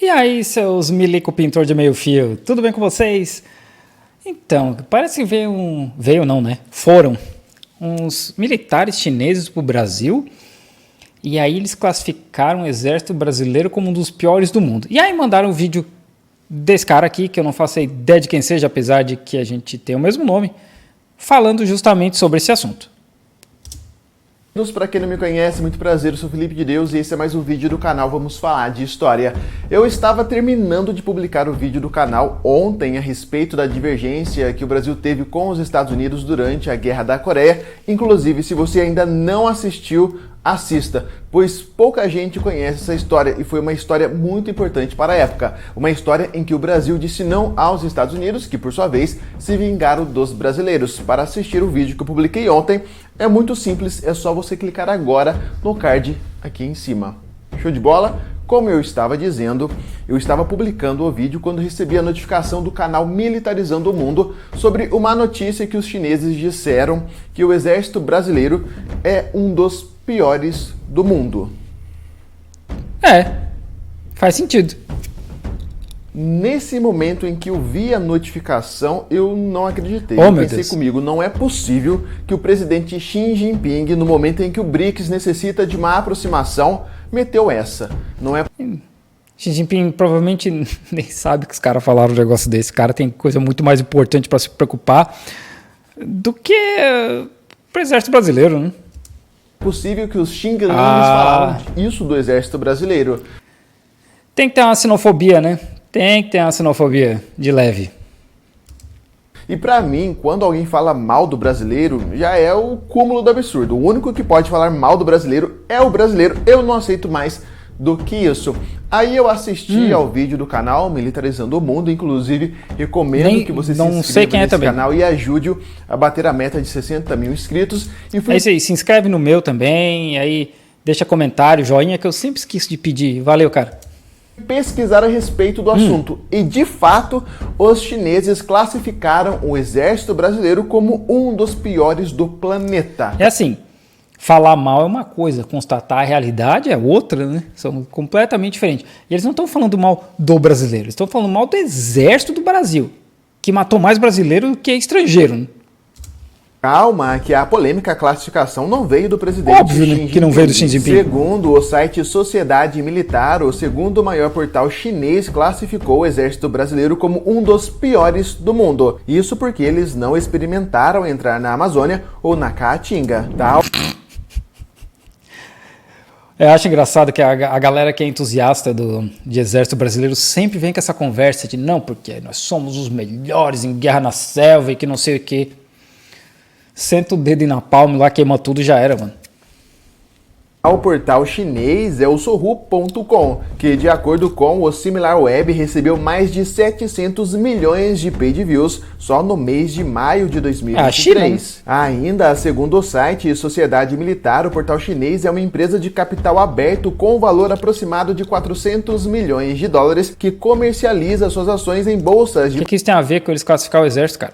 E aí, seus milico pintor de meio fio, tudo bem com vocês? Então, parece que foram uns militares chineses para o Brasil, e aí eles classificaram o exército brasileiro como um dos piores do mundo. E aí mandaram um vídeo desse cara aqui, que eu não faço ideia de quem seja, apesar de que a gente tem o mesmo nome, falando justamente sobre esse assunto. Para quem não me conhece, muito prazer, eu sou Felipe de Deus e esse é mais um vídeo do canal Vamos Falar de História. Eu estava terminando de publicar o vídeo do canal ontem a respeito da divergência que o Brasil teve com os Estados Unidos durante a Guerra da Coreia. Inclusive, se você ainda não assistiu, assista, pois pouca gente conhece essa história e foi uma história muito importante para a época. Uma história em que o Brasil disse não aos Estados Unidos, que por sua vez se vingaram dos brasileiros. Para assistir o vídeo que eu publiquei ontem, é muito simples, é só você clicar agora no card aqui em cima. Show de bola? Como eu estava dizendo, eu estava publicando o vídeo quando recebi a notificação do canal Militarizando o Mundo sobre uma notícia que os chineses disseram que o exército brasileiro é um dos piores do mundo. Faz sentido. Nesse momento em que eu vi a notificação, eu não acreditei. Oh, eu meu pensei Deus. comigo, não é possível que o presidente Xi Jinping, no momento em que o BRICS necessita de uma aproximação, meteu essa. Não é... Xi Jinping provavelmente nem sabe que os caras falaram um negócio desse. O cara tem coisa muito mais importante para se preocupar do que o exército brasileiro, né? possível que os xinglings falaram isso do exército brasileiro. Tem que ter uma xenofobia, né? Tem que ter uma xenofobia de leve. E pra mim, quando alguém fala mal do brasileiro, já é o cúmulo do absurdo. O único que pode falar mal do brasileiro é o brasileiro. Eu não aceito mais do que isso. Aí eu assisti ao vídeo do canal Militarizando o Mundo, inclusive recomendo que você se inscreva nesse canal e ajude-o a bater a meta de 60 mil inscritos. É isso aí, se inscreve no meu também, aí deixa comentário, joinha, que eu sempre esqueço de pedir. Valeu, cara. Pesquisar a respeito do assunto e, de fato, os chineses classificaram o exército brasileiro como um dos piores do planeta. É assim, falar mal é uma coisa, constatar a realidade é outra, né? São completamente diferentes. E eles não estão falando mal do brasileiro, eles estão falando mal do exército do Brasil, que matou mais brasileiro do que estrangeiro, né? Calma, que a polêmica classificação não veio do presidente Óbvio, Xi Jinping. que não veio do Xi Jinping. Segundo o site Sociedade Militar, o segundo maior portal chinês classificou o exército brasileiro como um dos piores do mundo. Isso porque eles não experimentaram entrar na Amazônia ou na Caatinga, tá? Eu acho engraçado que a galera que é entusiasta de exército brasileiro sempre vem com essa conversa de não, porque nós somos os melhores em guerra na selva e que não sei o quê. Senta o dedo na palma lá, queima tudo e já era, mano. O portal chinês é o Sohu.com, que de acordo com o SimilarWeb recebeu mais de 700 milhões de page views só no mês de maio de 2023. Ainda, segundo o site Sociedade Militar, o portal chinês é uma empresa de capital aberto com valor aproximado de 400 milhões de dólares que comercializa suas ações em bolsas de... O que isso tem a ver com eles classificar o exército, cara?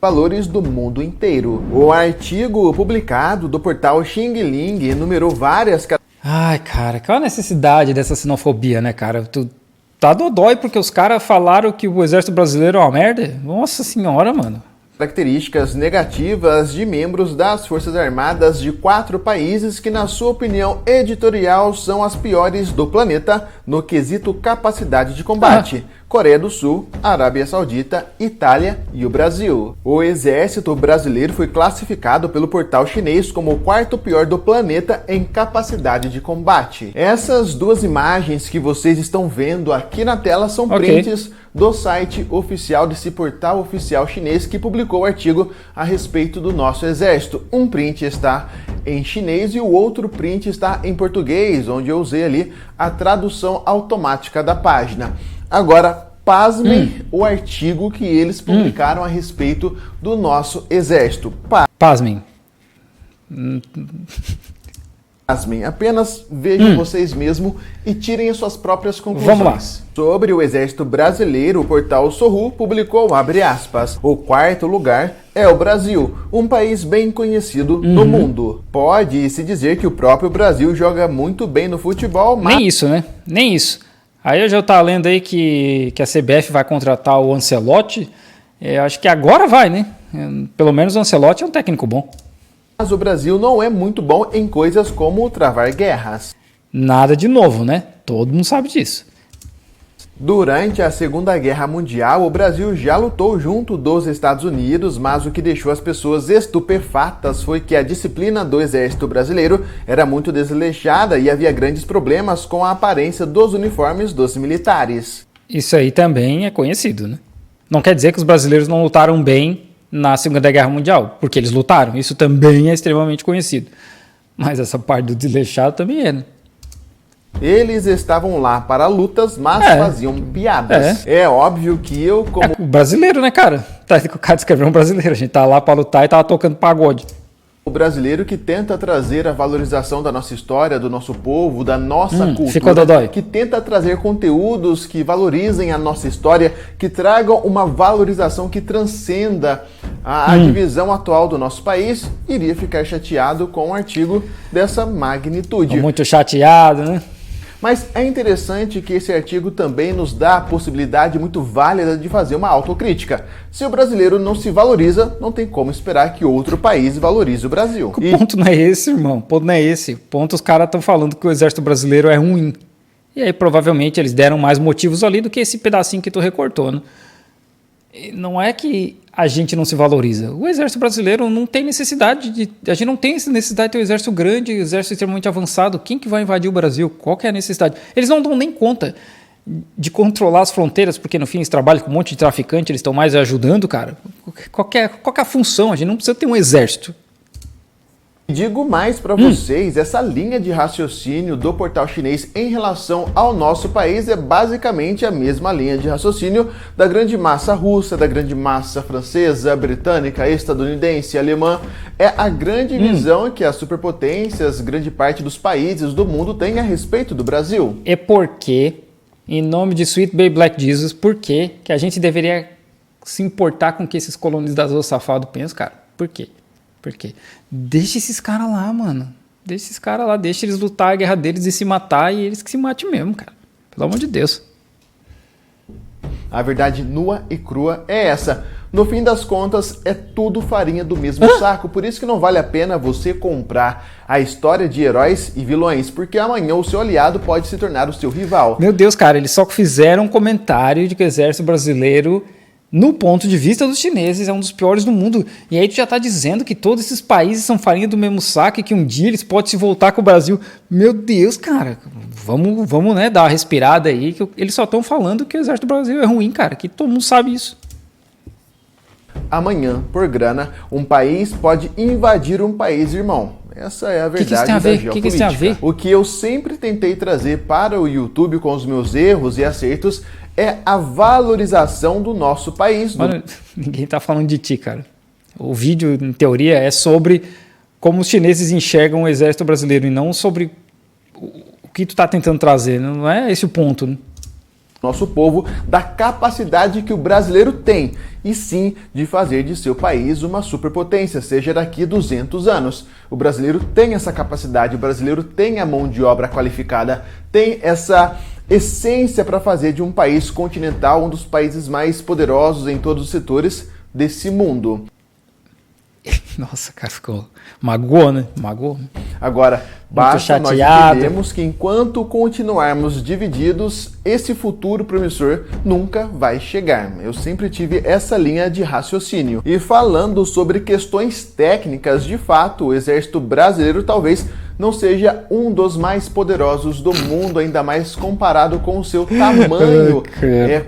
Valores do mundo inteiro. O artigo publicado do portal Xing Ling enumerou várias... Ai, cara, qual a necessidade dessa xenofobia, né, cara? Tu tá dodói porque os caras falaram que o exército brasileiro é uma merda? Nossa senhora, mano. Características negativas de membros das Forças Armadas de 4 países que, na sua opinião editorial, são as piores do planeta no quesito capacidade de combate. Coreia do Sul, Arábia Saudita, Itália e o Brasil. O exército brasileiro foi classificado pelo portal chinês como o 4º pior do planeta em capacidade de combate. Essas duas imagens que vocês estão vendo aqui na tela são prints do site oficial desse portal oficial chinês que publicou o artigo a respeito do nosso exército. Um print está em chinês e o outro print está em português, onde eu usei ali a tradução automática da página. Agora, pasmem o artigo que eles publicaram a respeito do nosso exército. Pasmem. Pasmem. Apenas vejam vocês mesmos e tirem as suas próprias conclusões. Vamos lá. Sobre o exército brasileiro, o portal Sohu publicou, abre aspas, o 4º lugar é o Brasil, um país bem conhecido no mundo. Pode-se dizer que o próprio Brasil joga muito bem no futebol, mas... Nem isso, né? Nem isso. Aí eu já estava lendo aí que a CBF vai contratar o Ancelotti. Acho que agora vai, né? Pelo menos o Ancelotti é um técnico bom. Mas o Brasil não é muito bom em coisas como travar guerras. Nada de novo, né? Todo mundo sabe disso. Durante a Segunda Guerra Mundial, o Brasil já lutou junto dos Estados Unidos, mas o que deixou as pessoas estupefatas foi que a disciplina do Exército Brasileiro era muito desleixada e havia grandes problemas com a aparência dos uniformes dos militares. Isso aí também é conhecido, né? Não quer dizer que os brasileiros não lutaram bem na Segunda Guerra Mundial, porque eles lutaram. Isso também é extremamente conhecido. Mas essa parte do desleixado também é, né? Eles estavam lá para lutas, mas faziam piadas. É óbvio que eu, como... O brasileiro, né, cara? O cara descreveu um brasileiro. A gente tá lá para lutar e tava tocando pagode. O brasileiro que tenta trazer a valorização da nossa história, do nosso povo, da nossa Ficou cultura, dodói. que tenta trazer conteúdos que valorizem a nossa história, que tragam uma valorização que transcenda a divisão atual do nosso país, iria ficar chateado com um artigo dessa magnitude. Muito chateado, né? Mas é interessante que esse artigo também nos dá a possibilidade muito válida de fazer uma autocrítica. Se o brasileiro não se valoriza, não tem como esperar que outro país valorize o Brasil. O ponto não é esse, irmão. O ponto não é esse. O ponto, os caras estão falando que o exército brasileiro é ruim. E aí provavelmente eles deram mais motivos ali do que esse pedacinho que tu recortou, né? E não é que a gente não se valoriza. O exército brasileiro não tem necessidade de... A gente não tem necessidade de ter um exército grande, um exército extremamente avançado. Quem que vai invadir o Brasil? Qual que é a necessidade? Eles não dão nem conta de controlar as fronteiras, porque no fim eles trabalham com um monte de traficante, eles estão mais ajudando, cara. Qual que é a função? A gente não precisa ter um exército. Digo mais para vocês, essa linha de raciocínio do portal chinês em relação ao nosso país é basicamente a mesma linha de raciocínio da grande massa russa, da grande massa francesa, britânica, estadunidense, alemã. É a grande visão que as superpotências, grande parte dos países do mundo tem a respeito do Brasil. É porque, em nome de Sweet Baby Black Jesus, por que a gente deveria se importar com o que esses colonizadores safados pensam, cara? Por quê? Porque deixa esses caras lá, mano. Deixa esses caras lá, deixa eles lutar a guerra deles e se matar, e eles que se matem mesmo, cara. Pelo amor de Deus. A verdade nua e crua é essa. No fim das contas, é tudo farinha do mesmo saco. Por isso que não vale a pena você comprar a história de heróis e vilões, porque amanhã o seu aliado pode se tornar o seu rival. Meu Deus, cara, eles só fizeram um comentário de que o exército brasileiro, no ponto de vista dos chineses, é um dos piores do mundo. E aí tu já tá dizendo que todos esses países são farinha do mesmo saco e que um dia eles podem se voltar com o Brasil. Meu Deus, cara, vamos, né, dar uma respirada aí, que eles só estão falando que o exército do Brasil é ruim, cara, que todo mundo sabe isso. Amanhã, por grana, um país pode invadir um país irmão. Essa é a verdade da geopolítica. O que eu sempre tentei trazer para o YouTube com os meus erros e acertos é a valorização do nosso país. Mano, ninguém tá falando de ti, cara. O vídeo, em teoria, é sobre como os chineses enxergam o exército brasileiro e não sobre o que tu tá tentando trazer. Não é esse o ponto, né? Nosso povo, da capacidade que o brasileiro tem, e sim de fazer de seu país uma superpotência, seja daqui 200 anos. O brasileiro tem essa capacidade, o brasileiro tem a mão de obra qualificada, tem essa essência para fazer de um país continental um dos países mais poderosos em todos os setores desse mundo. Nossa, cara, ficou... Magoou, né? Magoou. Agora, basta nós entendermos que enquanto continuarmos divididos, esse futuro promissor nunca vai chegar. Eu sempre tive essa linha de raciocínio. E falando sobre questões técnicas, de fato, o exército brasileiro talvez não seja um dos mais poderosos do mundo, ainda mais comparado com o seu tamanho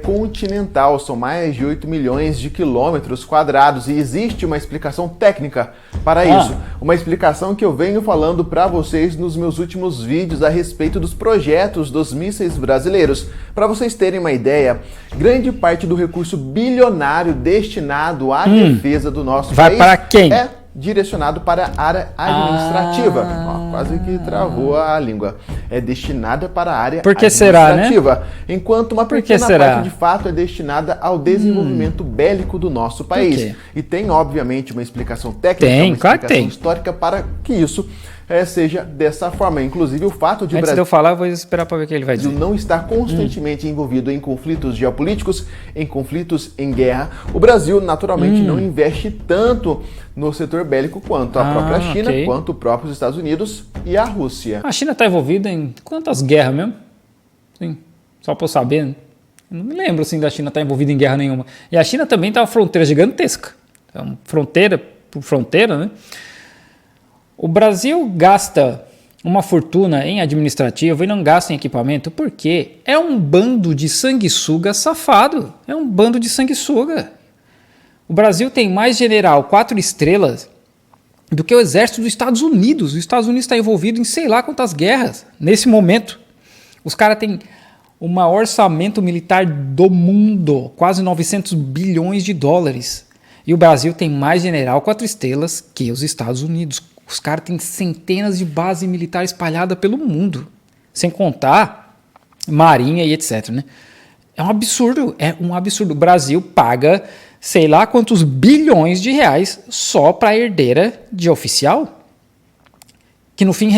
continental. São mais de 8 milhões de quilômetros quadrados e existe uma explicação técnica para isso. Uma explicação que eu venho falando para vocês nos meus últimos vídeos a respeito dos projetos dos mísseis brasileiros. Para vocês terem uma ideia, grande parte do recurso bilionário destinado à defesa do nosso país vai para quem? É direcionado para a área administrativa. Quase que travou a língua. É destinada para a área administrativa. Será, né? Enquanto uma pequena parte de fato é destinada ao desenvolvimento bélico do nosso país. E tem, obviamente, uma explicação técnica, uma explicação histórica para que isso seja dessa forma. Inclusive o fato de o Antes Brasil de eu falar, eu vou esperar para ver o que ele vai dizer. não estar constantemente envolvido em conflitos geopolíticos, em conflitos em guerra, o Brasil naturalmente não investe tanto no setor bélico quanto a própria China, quanto os próprios Estados Unidos e a Rússia. A China está envolvida em quantas guerras mesmo? Sim, só para eu saber, né? Eu não me lembro assim, da China estar envolvida em guerra nenhuma. E a China também tem uma fronteira gigantesca. Então, fronteira por fronteira, né? O Brasil gasta uma fortuna em administrativo e não gasta em equipamento porque é um bando de sanguessuga safado. É um bando de sanguessuga. O Brasil tem mais general 4 estrelas do que o exército dos Estados Unidos. Os Estados Unidos está envolvido em sei lá quantas guerras nesse momento. Os caras têm o maior orçamento militar do mundo, quase 900 bilhões de dólares. E o Brasil tem mais general 4 estrelas que os Estados Unidos. Os caras têm centenas de bases militares espalhadas pelo mundo. Sem contar marinha e etc. Né? É um absurdo. É um absurdo. O Brasil paga sei lá quantos bilhões de reais só para a herdeira de oficial. Que no fim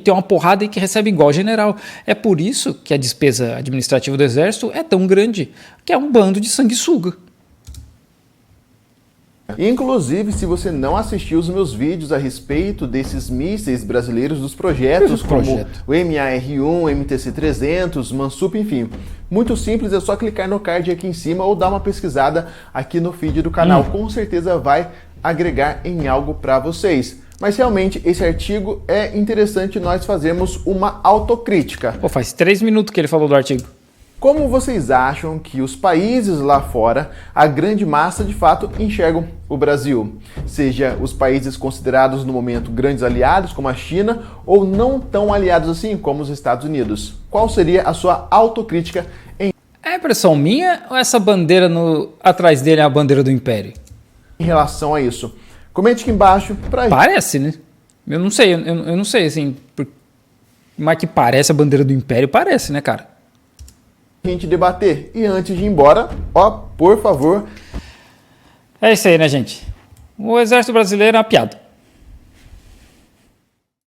tem uma porrada e que recebe igual general. É por isso que a despesa administrativa do Exército é tão grande. Que é um bando de sanguessuga. Inclusive, se você não assistiu os meus vídeos a respeito desses mísseis brasileiros, dos projetos como o MAR-1, MTC-300, Mansup, enfim, muito simples, é só clicar no card aqui em cima ou dar uma pesquisada aqui no feed do canal. Com certeza vai agregar em algo para vocês. Mas realmente esse artigo é interessante nós fazermos uma autocrítica. Pô, faz 3 minutos que ele falou do artigo. Como vocês acham que os países lá fora, a grande massa de fato enxergam o Brasil? Seja os países considerados no momento grandes aliados, como a China, ou não tão aliados assim, como os Estados Unidos? Qual seria a sua autocrítica em impressão minha ou essa bandeira atrás dele é a bandeira do Império? Em relação a isso? Comente aqui embaixo pra gente. Parece, né? Eu não sei, eu não sei assim, mas que parece a bandeira do Império, parece, né, cara? A gente debater. E antes de ir embora, por favor. É isso aí, né, gente? O Exército Brasileiro é uma piada.